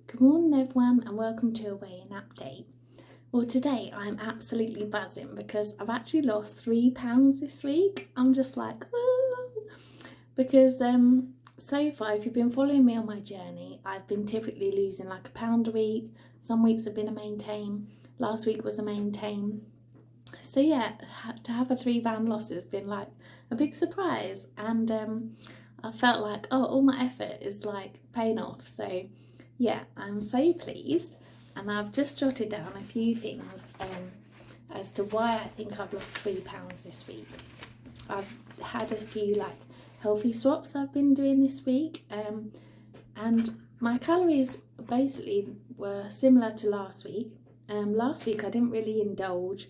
Good morning everyone and welcome to a weigh-in update. Well, today I'm absolutely buzzing because I've actually lost £3 this week. I'm just like, woo! Because so far, if you've been following me on my journey, I've been typically losing like £1 a week. Some weeks have been a maintain. Last week was a maintain. So yeah, to have a £3 loss has been like a big surprise, and I felt like, oh, all my effort is like paying off. So yeah, I'm so pleased, and I've just jotted down a few things as to why I think I've lost £3 this week. I've had a few like healthy swaps I've been doing this week, and my calories basically were similar to last week. Last week I didn't really indulge,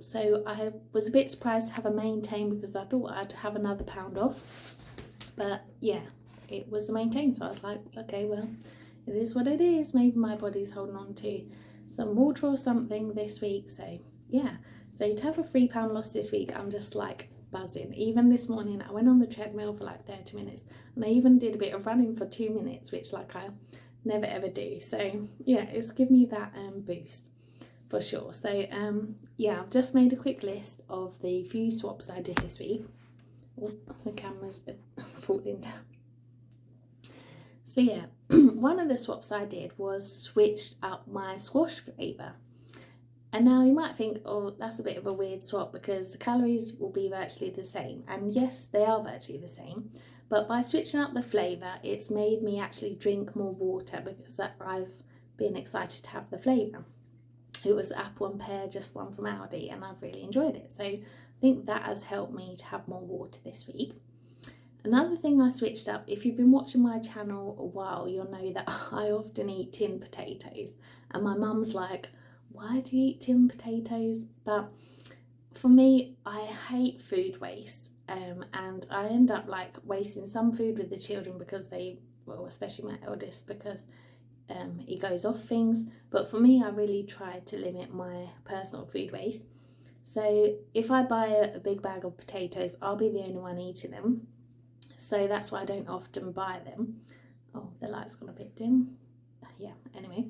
so I was a bit surprised to have a maintain because I thought I'd have another £1 off, but yeah, it was a maintain, so I was like, okay, well, it is what it is. Maybe my body's holding on to some water or something this week. So yeah, so to have a £3 loss this week, I'm just like buzzing. Even this morning I went on the treadmill for like 30 minutes, and I even did a bit of running for 2 minutes, which like I never ever do. So yeah, it's given me that boost for sure. So yeah, I've just made a quick list of the few swaps I did this week. Oh, the camera's falling down. So yeah, one of the swaps I did was switched up my squash flavour. And now you might think, oh, that's a bit of a weird swap because the calories will be virtually the same. And yes, they are virtually the same. But by switching up the flavour, it's made me actually drink more water because I've been excited to have the flavour. It was apple and pear, just one from Aldi, and I've really enjoyed it. So I think that has helped me to have more water this week. Another thing I switched up, if you've been watching my channel a while, you'll know that I often eat tin potatoes. And my mum's like, why do you eat tin potatoes? But for me, I hate food waste. And I end up like wasting some food with the children because well, especially my eldest, because he goes off things. But for me, I really try to limit my personal food waste. So if I buy a big bag of potatoes, I'll be the only one eating them. So that's why I don't often buy them. Oh, the light's gone a bit dim. Yeah, anyway.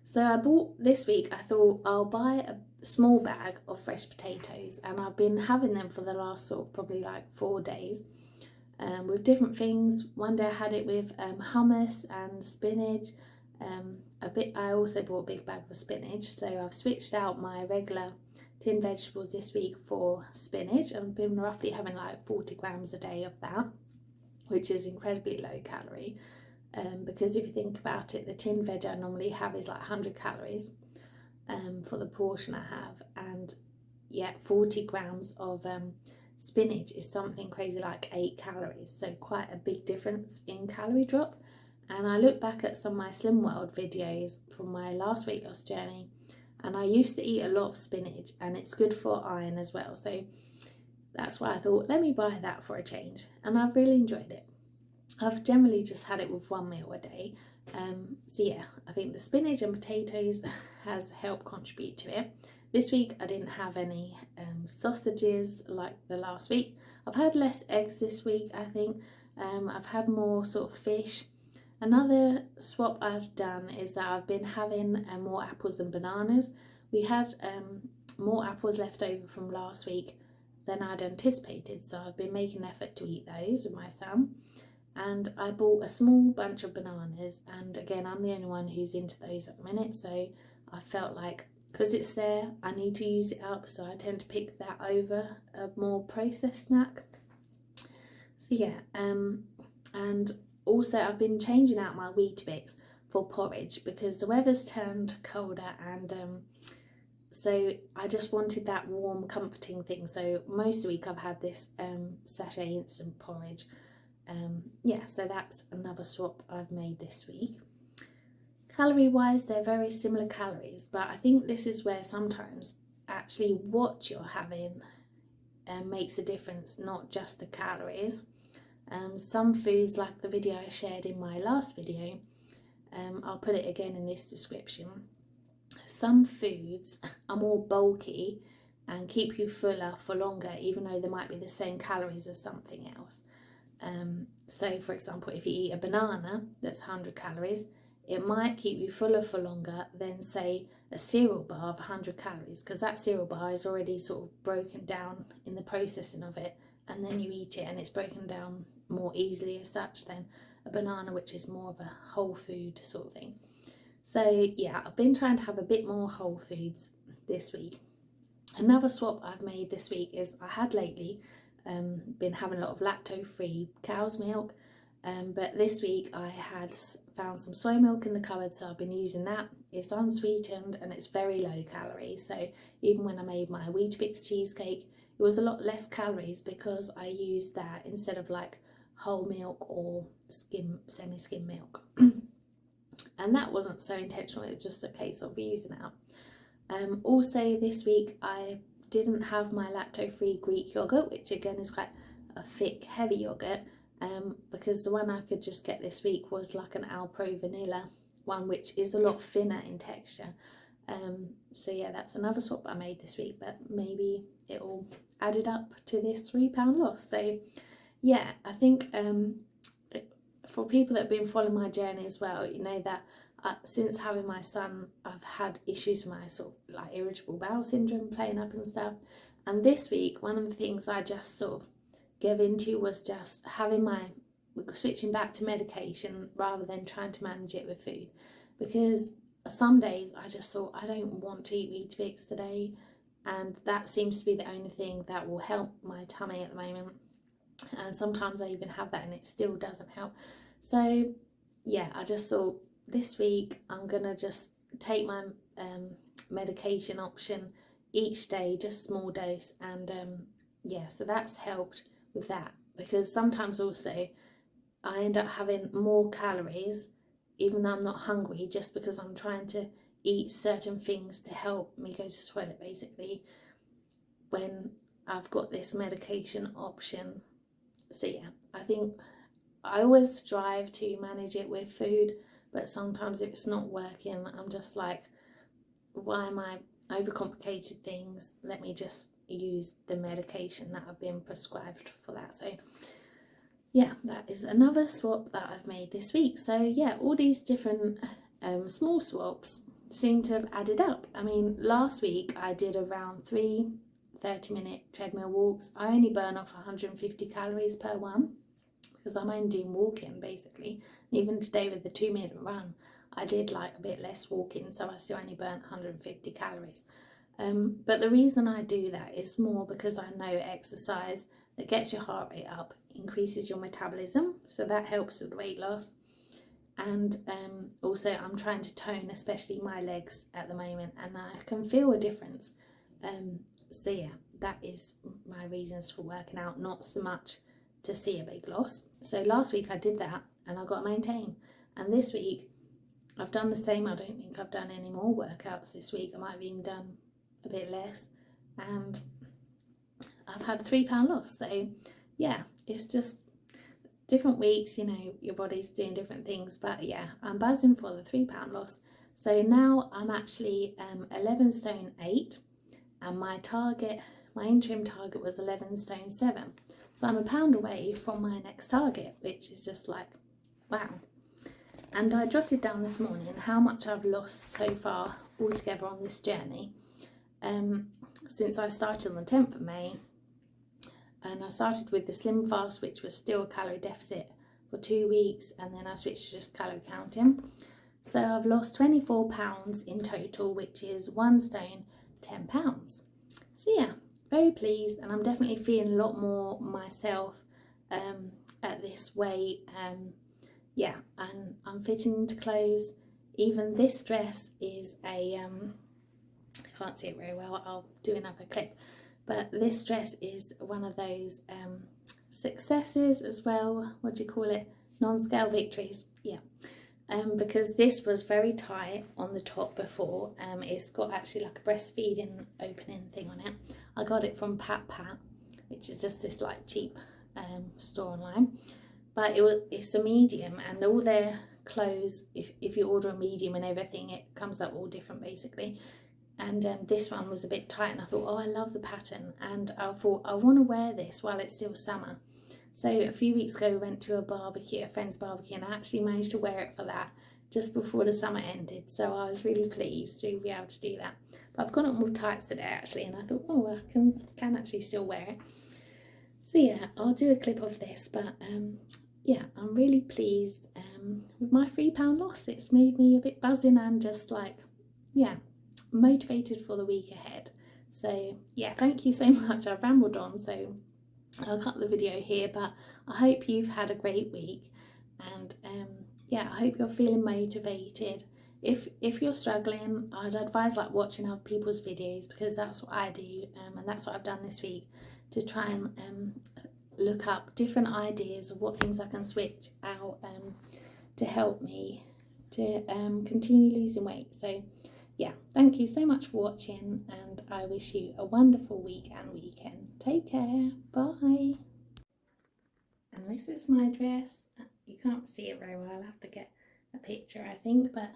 So I bought this week, I thought I'll buy a small bag of fresh potatoes, and I've been having them for the last sort of probably like 4 days with different things. One day I had it with hummus and spinach. I also bought a big bag of spinach, so I've switched out my regular tinned vegetables this week for spinach. I've been roughly having like 40 grams a day of that, which is incredibly low calorie, because if you think about it, the tin veg I normally have is like 100 calories for the portion I have, and yet 40 grams of spinach is something crazy like 8 calories, so quite a big difference in calorie drop. And I look back at some of my Slim World videos from my last weight loss journey, and I used to eat a lot of spinach, and it's good for iron as well, so that's why I thought, let me buy that for a change, and I've really enjoyed it. I've generally just had it with one meal a day. So yeah, I think the spinach and potatoes has helped contribute to it. This week I didn't have any sausages like the last week. I've had less eggs this week, I think. I've had more sort of fish. Another swap I've done is that I've been having more apples and bananas. We had more apples left over from last week than I'd anticipated, so I've been making an effort to eat those with my son. And I bought a small bunch of bananas, and again, I'm the only one who's into those at the minute, so I felt like because it's there, I need to use it up, so I tend to pick that over a more processed snack. So yeah, and also I've been changing out my Weetabix for porridge because the weather's turned colder, and so I just wanted that warm, comforting thing. So most of the week I've had this sachet instant porridge. Yeah, so that's another swap I've made this week. Calorie wise, they're very similar calories, but I think this is where sometimes actually what you're having makes a difference, not just the calories. Some foods, like the video I shared in my last video, I'll put it again in this description. Some foods are more bulky and keep you fuller for longer, even though they might be the same calories as something else. So for example, if you eat a banana that's 100 calories, it might keep you fuller for longer than, say, a cereal bar of 100 calories, because that cereal bar is already sort of broken down in the processing of it, and then you eat it and it's broken down more easily as such than a banana, which is more of a whole food sort of thing. So yeah, I've been trying to have a bit more whole foods this week. Another swap I've made this week is I had lately been having a lot of lactose-free cow's milk, but this week I had found some soy milk in the cupboard, so I've been using that. It's unsweetened and it's very low calories, so even when I made my Weetabix cheesecake, it was a lot less calories because I used that instead of like whole milk or semi-skim milk. And that wasn't so intentional, it's just a case of using it up. Also this week I didn't have my lactose-free Greek yogurt, which again is quite a thick, heavy yogurt, because the one I could just get this week was like an Alpro vanilla one, which is a lot thinner in texture. So yeah, that's another swap I made this week, but maybe it all added up to this £3 loss. So yeah, I think for people that have been following my journey as well, you know that since having my son, I've had issues with my sort of like irritable bowel syndrome playing up and stuff. And this week, one of the things I just sort of gave into was just switching back to medication rather than trying to manage it with food. Because some days I just thought, I don't want to eat Weetabix today, and that seems to be the only thing that will help my tummy at the moment. And sometimes I even have that and it still doesn't help. So yeah, I just thought this week I'm gonna just take my medication option each day, just small dose, and yeah, so that's helped with that, because sometimes also I end up having more calories even though I'm not hungry, just because I'm trying to eat certain things to help me go to the toilet basically when I've got this medication option. So yeah, I think I always strive to manage it with food, but sometimes if it's not working, I'm just like, why am I overcomplicated things? Let me just use the medication that I've been prescribed for that. So yeah, that is another swap that I've made this week. So yeah, all these different small swaps seem to have added up. I mean, last week I did around 3 30-minute treadmill walks. I only burn off 150 calories per one, because I'm only doing walking basically. And even today with the 2-minute run, I did like a bit less walking, so I still only burnt 150 calories. But the reason I do that is more because I know exercise that gets your heart rate up increases your metabolism, so that helps with weight loss. And also I'm trying to tone especially my legs at the moment, and I can feel a difference. So yeah, that is my reasons for working out, not so much to see a big loss. So last week I did that and I got to maintain, and this week I've done the same. I don't think I've done any more workouts this week. I might have even done a bit less, and I've had a £3 loss. So yeah, it's just different weeks, you know, your body's doing different things, but yeah, I'm buzzing for the £3 loss. So now I'm actually 11 stone 8, and my interim target was 11 stone 7. So I'm a pound away from my next target, which is just like, wow. And I jotted down this morning how much I've lost so far altogether on this journey. Since I started on the 10th of May, and I started with the Slim Fast, which was still a calorie deficit for 2 weeks, and then I switched to just calorie counting. So I've lost 24 pounds in total, which is 1 stone 10 pounds. So yeah, very pleased, and I'm definitely feeling a lot more myself at this weight. Yeah, and I'm fitting into clothes. Even this dress is a I can't see it very well, I'll do another clip, but this dress is one of those successes as well, what do you call it, non-scale victories, yeah. Because this was very tight on the top before. It's got actually like a breastfeeding opening thing on it. I got it from Pat, which is just this like cheap store online, but it's a medium, and all their clothes, if you order a medium and everything, it comes up all different basically. And this one was a bit tight, and I thought, oh, I love the pattern, and I thought I want to wear this while it's still summer. So a few weeks ago we went to a friend's barbecue, and I actually managed to wear it for that, just before the summer ended, so I was really pleased to be able to do that. But I've got on with tights today actually, and I thought, oh, I can actually still wear it. So yeah, I'll do a clip of this, but yeah, I'm really pleased with my £3 loss. It's made me a bit buzzing and just like, yeah, motivated for the week ahead. So yeah, thank you so much. I've rambled on, so I'll cut the video here, but I hope you've had a great week, and yeah, I hope you're feeling motivated. If you're struggling, I'd advise like watching other people's videos, because that's what I do, and that's what I've done this week, to try and look up different ideas of what things I can switch out to help me to continue losing weight. So yeah, thank you so much for watching, and I wish you a wonderful week and weekend. Take care, bye. And this is my dress. You can't see it very well, I'll have to get a picture I think, but